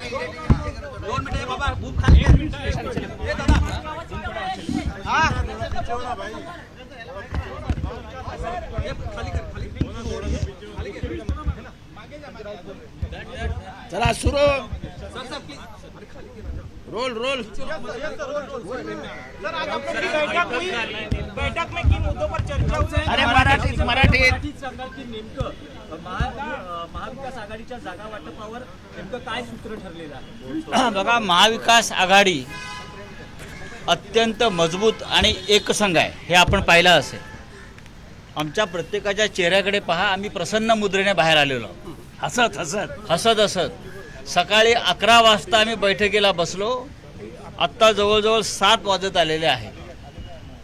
2 मिनिटं बाबा भूक खाली चला सुरू रोल रोल सर आज आप लोग की बैठक हुई, बैठक में किन मुद्दों पर चर्चा हुई? अरे मराठीत सांगाल की नेमकं महाविकास आघाडीच्या जागा वाटपावर नेमकं काय सूत्र ठरलेलं आहे? बघा, महाविकास आघाडी अत्यंत मजबूत आणि एकसंघ आहे हे आपण पाहिलं असेल. आमच्या प्रत्येकाच्या चेहऱ्याकडे पहा, आम्ही प्रसन्न मुद्रेने बाहेर आलेलो हसत हसत हसत हसत. सकाळी 11 वाजता आम्ही बैठकीला बसलो. आत्ता जवळजवळ 7 वाजत आलेले आहे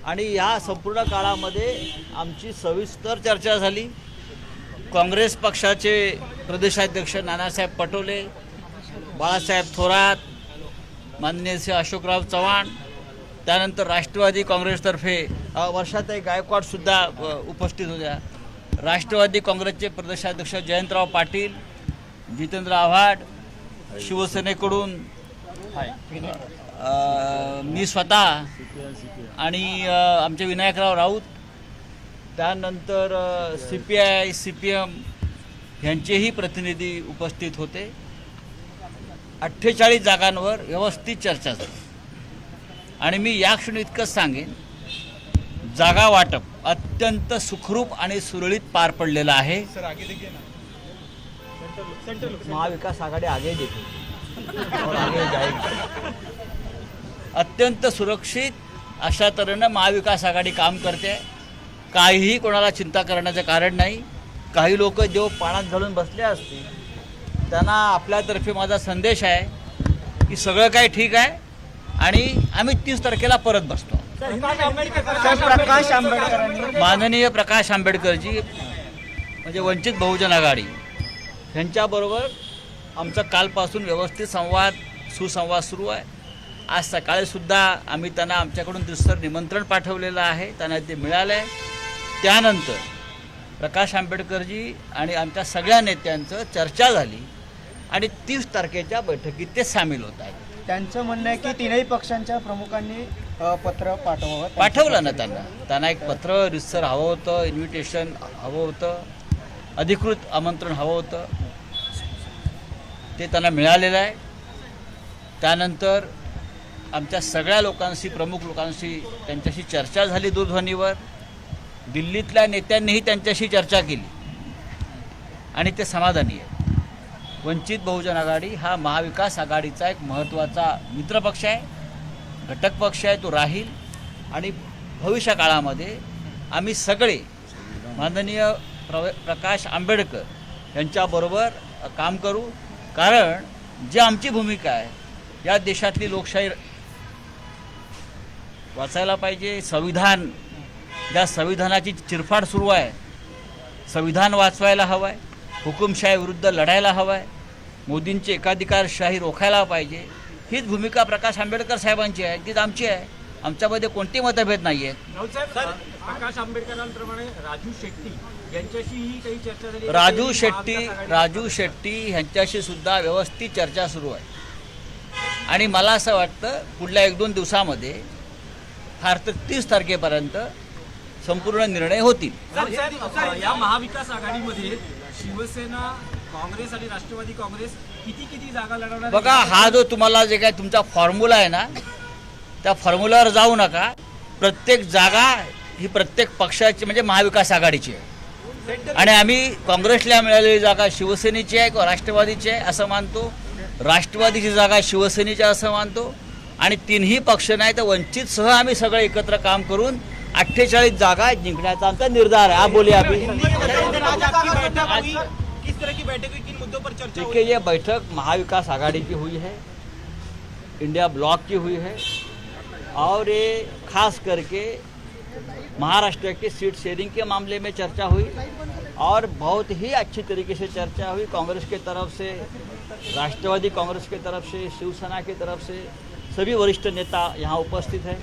आणि ह्या संपूर्ण काळामध्ये आमची सविस्तर चर्चा झाली. काँग्रेस पक्षाचे प्रदेशाध्यक्ष नानासाहेब पटोले, बाळासाहेब थोरात, माननीय श्री अशोकराव चव्हाण, त्यानंतर राष्ट्रवादी काँग्रेसतर्फे वर्षाताई गायकवाडसुद्धा उपस्थित होत्या. राष्ट्रवादी काँग्रेसचे प्रदेशाध्यक्ष जयंतराव पाटील, जितेंद्र आव्हाड, शिवसेनेकडून मी स्वतः आणि आमचे विनायकराव राऊत, त्यानंतर CPI CPM यांचेही प्रतिनिधी उपस्थित होते. 48 जागांवर व्यवस्थित चर्चा झाली आणि मी या क्षणी इतकंच सांगेन, जागा वाटप अत्यंत सुखरूप आणि सुरळीत पार पडलेलं आहे. महाविकास आघाडी आगे देखील और आगे जाएगी. अत्यंत सुरक्षित अशा तऱ्हेनं महाविकास आघाडी काम करते. काहीही कोणाला चिंता करण्याचं कारण नाही. काही लोक जेव्हा पाण्यात घालून बसले असतील त्यांना आपल्यातर्फे माझा संदेश आहे की सगळं काही ठीक आहे आणि आम्ही 30 तारखेला परत बसतो. माननीय प्रकाश आंबेडकरजी म्हणजे वंचित बहुजन आघाडी यांच्याबरोबर आमचा कालपासून व्यवस्थित सुसंवाद सुरू आहे. आज सकाळीसुद्धा आम्ही त्यांना आमच्याकडून दुसरं निमंत्रण पाठवलेलं आहे, त्यांना ते मिळालं आहे. त्यानंतर प्रकाश आंबेडकरजी आणि आमच्या सगळ्या नेत्यांचं चर्चा झाली आणि 30 तारखेच्या बैठकीत ते सामील होत आहेत. त्यांचं म्हणणं आहे की तीनही पक्षांच्या प्रमुखांनी पत्र पाठवलं ना त्यांना एक पत्र रितसर हवं होतं, इन्व्हिटेशन हवं होतं, अधिकृत आमंत्रण हवं होतं, ते त्यांना मिळालेलं आहे. त्यानंतर आमच्या सगळ्या लोकांशी, प्रमुख लोकांशी त्यांच्याशी चर्चा झाली दूरध्वनीवर. दिल्लीतल्या नेत्यांनीही त्यांच्याशी चर्चा केली आणि ते समाधानी आहे. वंचित बहुजन आघाडी हा महाविकास आघाडीचा एक महत्त्वाचा मित्रपक्ष आहे, घटक पक्ष आहे, तो राहील आणि भविष्य काळामध्ये आम्ही सगळे माननीय प्रकाश आंबेडकर यांच्याबरोबर काम करू. कारण जी आमची भूमिका आहे, या देशातली लोकशाही वाचायला पाहिजे. संविधान, ज्या संविधानाची चिरफाड सुरू आहे, संविधान वाचवायला हवं आहे, हुकुमशाही विरुद्ध लढायला हवं आहे, मोदींची एकाधिकारशाही रोखायला पाहिजे. हीच भूमिका प्रकाश आंबेडकर साहेबांची आहे, तीच आमची आहे. आमच्यामध्ये कोणतेही मतभेद नाही आहेत. प्रकाश आंबेडकरांप्रमाणे राजू शेट्टी यांच्याशीही काही चर्चा झाली? राजू शेट्टी यांच्याशी सुद्धा व्यवस्थित चर्चा सुरू आहे आणि मला असं वाटतं पुढल्या 1-2 दिवसामध्ये फार तर 30 तारखेपर्यंत संपूर्ण निर्णय होतील. या महाविकास आघाडीमध्ये शिवसेना, काँग्रेस आणि राष्ट्रवादी काँग्रेस किती जागा लढवणार? बघा, हा जो तुम्हाला जे काय तुमचा फॉर्म्युला आहे ना, त्या फॉर्म्युलावर जाऊ नका. प्रत्येक जागा ही प्रत्येक पक्षाची म्हणजे महाविकास आघाडीची आहे आणि आम्ही काँग्रेसला मिळालेली जागा शिवसेनेची आहे किंवा राष्ट्रवादीची आहे असं मानतो. राष्ट्रवादीची जागा शिवसेनेची असं मानतो आणि 3ही पक्ष नाही तर वंचितसह आम्ही सगळे एकत्र काम करून 48 जागा जिंकण्याचा आमचा निर्धार आहे. आप बोलिए अभी किस तरह की बैठक हुई, किन मुद्दों पर चर्चा हुई? देखिए, ये बैठक महाविकास आघाड़ी की हुई है, इंडिया ब्लॉक की हुई है और ये खास करके महाराष्ट्र के सीट शेयरिंग के मामले में चर्चा हुई और बहुत ही अच्छी तरीके से चर्चा हुई. कांग्रेस के तरफ से, राष्ट्रवादी कांग्रेस के तरफ से, शिवसेना की तरफ से सभी वरिष्ठ नेता यहाँ उपस्थित हैं.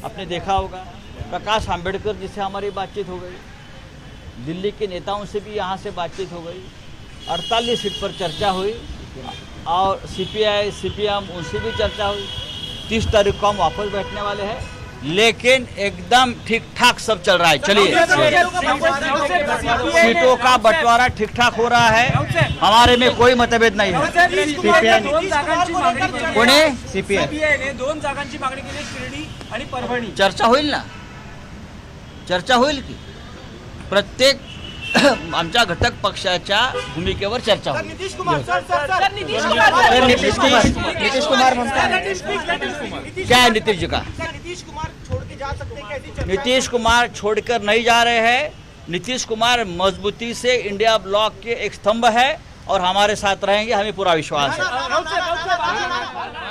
आपने देखा होगा प्रकाश आंबेडकर जी से हमारी बातचीत हो गई, दिल्ली के नेताओं से भी यहाँ से बातचीत हो गई, 48 सीट पर चर्चा हुई और सीपीआई सीपीएम उनसे भी चर्चा हुई। 30 तारीख को हम वापस बैठने वाले हैं, लेकिन एकदम ठीक ठाक सब चल रहा है। चलिए, सीटों का बंटवारा ठीक ठाक हो रहा है, हमारे में कोई मतभेद नहीं है। दोन जागांची मागणी केली. कोणी? CPI ने 2 जागांची मागणी केली, शिर्डी आणि परभणी. चर्चा होईल ना, चर्चा होईल की प्रत्येक आमच्या घटक पक्षाच्या भूमिकेवर चर्चा होईल. नितीश कुमार क्या है नीतीश जी का? नीतीश कुमार छोड़ के जा सकते हैं क्या? ऐसी चर्चा है। नीतीश कुमार छोड़कर नहीं जा रहे हैं। नीतीश कुमार मजबूती से इंडिया ब्लॉक के एक स्तंभ है और हमारे साथ रहेंगे, हमें पूरा विश्वास है।